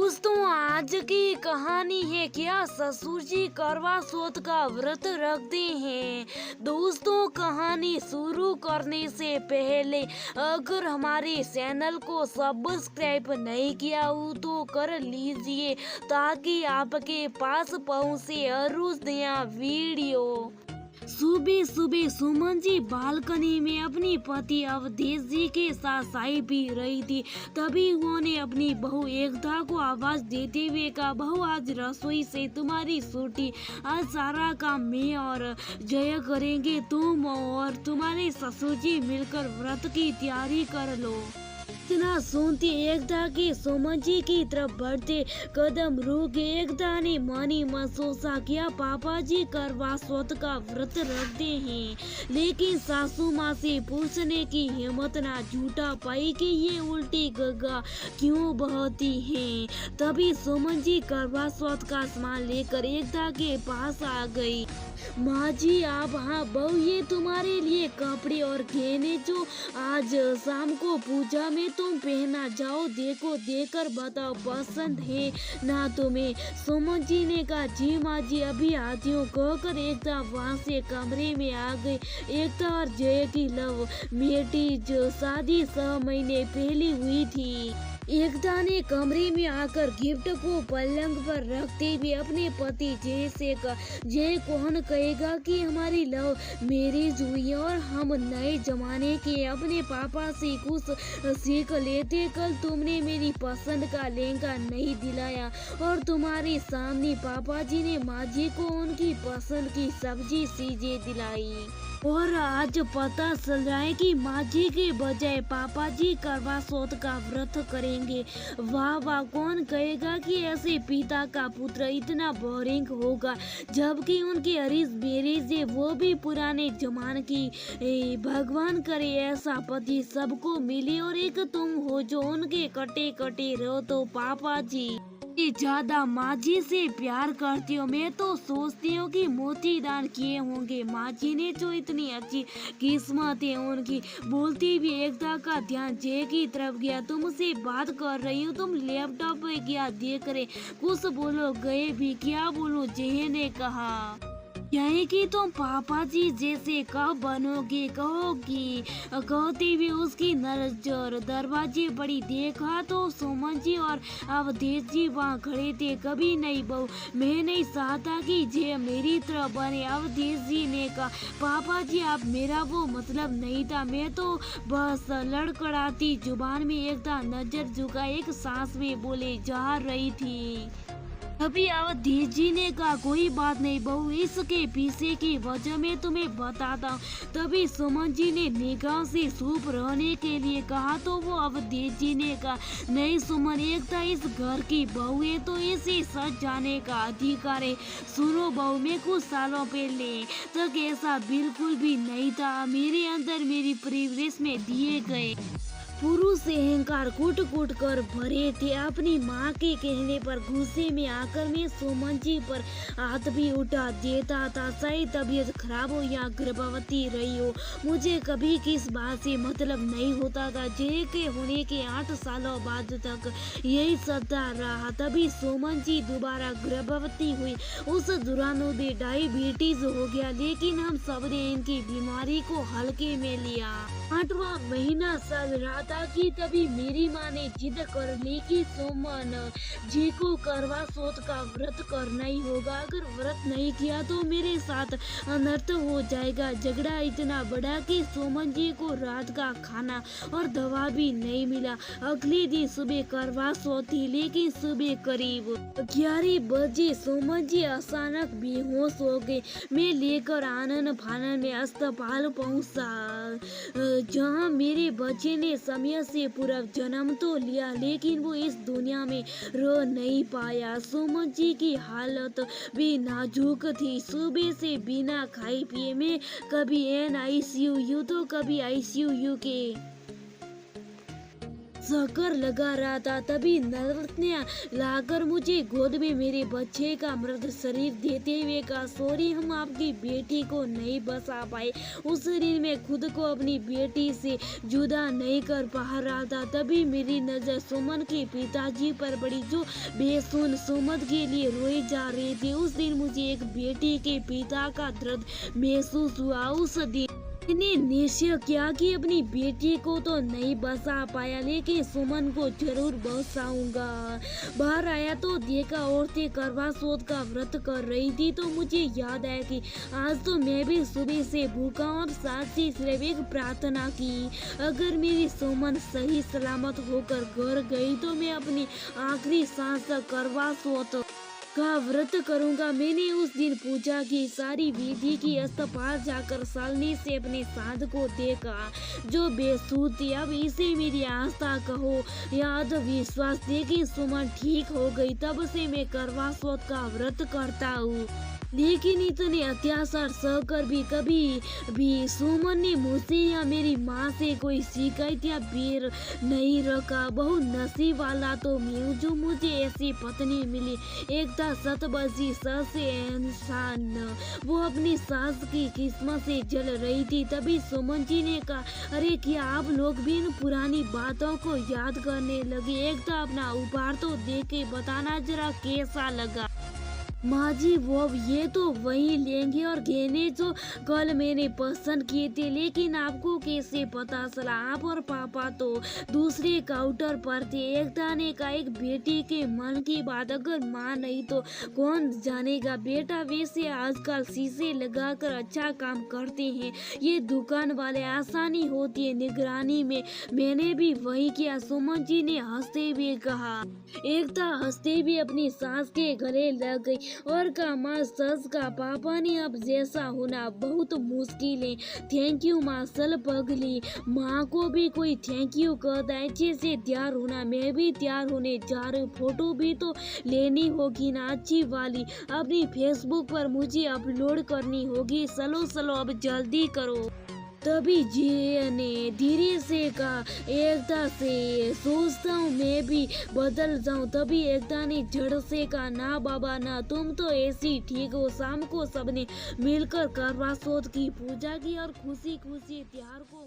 दोस्तों, आज की कहानी है क्या ससुर जी करवा चौथ का व्रत रखते हैं। दोस्तों, कहानी शुरू करने से पहले अगर हमारे चैनल को सब्सक्राइब नहीं किया हो तो कर लीजिए ताकि आपके पास पहुंचे हर रोज नया वीडियो। सुबह सुबह सुमन जी बालकनी में अपनी पति अवधेश जी के साथ चाय पी रही थी। तभी उन्होंने अपनी बहू एकता को आवाज देते हुए कहा, बहू आज रसोई से तुम्हारी छुट्टी, आज सारा काम मैं और जय करेंगे। तुम और तुम्हारे ससुर जी मिलकर व्रत की तैयारी कर लो। इतना सुनती एकता की सुमन जी की तरफ बढ़ते कदम रुक गए। एकता ने मानी मन सोचा क्या पापा जी करवा चौथ का व्रत रखते हैं, लेकिन सासू माँ से पूछने की हिम्मत ना झूठा पाई कि ये उल्टी गग्गा क्यों बहती हैं। तभी सुमन जी करवा चौथ का सामान लेकर एकता के पास आ गई। माँ जी आप, हाँ बहू, ये तुम्हारे लिए कपड़े और गहने जो आज शाम को पूजा में तुम पहना, जाओ देखो, देकर बताओ पसंद है ना तुम्हें। सुमन जी ने कहा, जी माँ जी अभी आती हूँ कहकर एकता वहाँ से कमरे में आ गई। एकता और जय की लव मैरिज जो शादी 6 महीने पहले हुई थी। एकता ने कमरे में आकर गिफ्ट को पलंग पर रखते हुए अपने पति जय से कहा, जय कौन कहेगा कि हमारी लव मैरिज हुई है और हम नए जमाने के अपने पापा से कुछ सीख लेते। कल तुमने मेरी पसंद का लहंगा नहीं दिलाया और तुम्हारे सामने पापा जी ने माँ जी को उनकी पसंद की सब्जी चीजें दिलाई, और आज पता चल रहा है कि माँ जी के बजाय पापा जी करवा चौथ का व्रत करेंगे। वाह वाह, कौन कहेगा कि ऐसे पिता का पुत्र इतना बोरिंग होगा, जबकि उनकी अरीज मैरिज है वो भी पुराने जमाने की। भगवान करे ऐसा पति सबको मिले और एक तुम हो जो उनके कटे कटे रहो। तो पापा जी ज्यादा माँ जी से प्यार करती हो, मैं तो सोचती हूँ कि मोती दान किए होंगे। माँ जी ने जो इतनी अच्छी किस्मत है उनकी। बोलती भी एकता का ध्यान जय की तरफ गया। तुमसे बात कर रही हूँ, तुम लैपटॉप पे क्या देख रहे, कुछ बोलो। गए भी, क्या बोलो, जय ने कहा, यही कि तुम पापा जी जैसे कब बनोगे कहोगी। कहते हुए उसकी नजर दरवाजे पड़ी, देखा तो सुमन जी और अवधेश जी वहाँ खड़े थे। कभी नहीं बहू, मैं नहीं चाहता कि जय मेरी तरह बने। अवधेश जी ने कहा, पापा जी आप, मेरा वो मतलब नहीं था, मैं तो बस लड़खड़ाती जुबान में एकता नजर झुका एक सांस में बोले जा रही थी। अभी अवधेश जी ने कहा, कोई बात नहीं बहू, इसके पीछे की वजह मैं तुम्हें बताता हूँ। तभी सुमन जी ने निगाह से चुप रहने के लिए कहा तो वो अवधेश जी ने कहा, नहीं सुमन, एकता इस घर की बहू है तो इसे सच जाने का अधिकार है। सुनो बहू, मैं कुछ सालों पहले तक ऐसा बिल्कुल भी नहीं था। मेरे अंदर मेरी परिवेश में दिए गए पुरुष अहंकार कूट कूट कर भरे थे। अपनी माँ के कहने पर गुस्से में आकर मैं सुमन जी पर हाथ भी उठा देता था। शायद तबीयत खराब हो या गर्भवती रही हो, मुझे कभी किस बात से मतलब नहीं होता था। जय के होने के 8 सालों बाद तक यही चलता रहा। तभी सुमन जी दोबारा गर्भवती हुई। उस दौरान उन्हें डायबिटीज हो गया, लेकिन हम सबने इनकी बीमारी को हल्के में लिया। 8वां महीना चल रहा था कि तभी मेरी माँ ने जिद कर ली कि सुमन जी को करवा चौथ का व्रत करना ही होगा। अगर व्रत नहीं किया तो मेरे साथ अनर्थ हो जाएगा। झगड़ा इतना बड़ा कि सुमन जी को रात का खाना और दवा भी नहीं मिला। अगले दिन सुबह करवा चौथ थी, लेकिन सुबह करीब 11 बजे सुमन जी अचानक बेहोश हो गए। मैं लेकर आनन फानन में अस्पताल पहुंचा, जहां मेरे बच्चे ने समय से पूर्व जन्म तो लिया, लेकिन वो इस दुनिया में रह नहीं पाया। सुमन जी की हालत भी नाजुक थी। सुबह से बिना खाए पिए में कभी NICU तो कभी ICU के चक्कर लगा रहा था, तभी नर्सने लाकर मुझे गोद में मेरे बच्चे का मृत शरीर देते हुए कहा, सॉरी हम आपकी बेटी को नहीं बचा पाए। उस शरीर में खुद को अपनी बेटी से जुदा नहीं कर पा रहा था। तभी मेरी नजर सुमन के पिताजी पर पड़ी, जो बेसुन सुमन के लिए रोए जा रहे थे। उस दिन मुझे एक बेटी के पिता का दर्द महसूस हुआ। उस दिन मैंने निश्चय किया कि अपनी बेटी को तो नहीं बचा पाया, लेकिन सुमन को जरूर बचाऊंगा। बाहर आया तो देखा औरतें करवा चौथ का व्रत कर रही थी, तो मुझे याद आया कि आज तो मैं भी सुबह से भूखा और साथ ही सिर्फ एक प्रार्थना की, अगर मेरी सुमन सही सलामत होकर घर गई तो मैं अपनी आखिरी सांस तक करवा चौथ का व्रत करूंगा। मैंने उस दिन पूजा की, सारी विधि की, अस्पताल जाकर सालनी से अपने साध को देखा जो बेसुध थी। अब इसे मेरी आस्था कहो या विश्वास, लेकिन सुमन ठीक हो गई। तब से मैं करवा चौथ का व्रत करता हूँ, लेकिन इतने अत्याचार सहकर भी कभी भी सुमन ने मुझसे या मेरी माँ से कोई शिकायत या बेर नहीं रखा। बहुत नसीब वाला तो मैं हूँ जो मुझे ऐसी पत्नी मिली। एकता सतबसी सस इंसान, वो अपनी सास की किस्मत से जल रही थी। तभी सुमन जी ने कहा, अरे क्या आप लोग भी इन पुरानी बातों को याद करने लगे? एकता अपना उपहार तो दे के बताना जरा कैसा लगा। माँ जी वो ये तो वही लेंगे और गहने जो कल मैंने पसंद किए थे, लेकिन आपको कैसे पता चला? आप और पापा तो दूसरे काउंटर पर थे। एकता ने कहा, एक बेटी के मन की बात अगर माँ नहीं तो कौन जानेगा? बेटा वैसे आजकल शीशे लगाकर अच्छा काम करते हैं, ये दुकान वाले आसानी होती है निगरानी में, मैंने भी वही किया। सुमन जी ने हंसते हुए कहा। एकता हंसते हुए अपनी सास के गले लग गई और कहा, माँ सच का पापा ने अब जैसा होना बहुत मुश्किल है। थैंक यू माँ। सल पगली माँ को भी कोई थैंक यू कहता है। अच्छे से तैयार होना, मैं भी तैयार होने जा रही हूँ। फोटो भी तो लेनी होगी ना अच्छी वाली, अपनी फेसबुक पर मुझे अपलोड करनी होगी। चलो चलो अब जल्दी करो। तभी जी ने धीरे से कहा, एकता से सोचता हूँ मैं भी बदल जाऊँ। तभी एकता ने झड़ से कहा, ना बाबा ना, तुम तो ऐसी ठीक हो। शाम को सबने मिलकर करवा चौथ की पूजा की और खुशी खुशी त्योहार को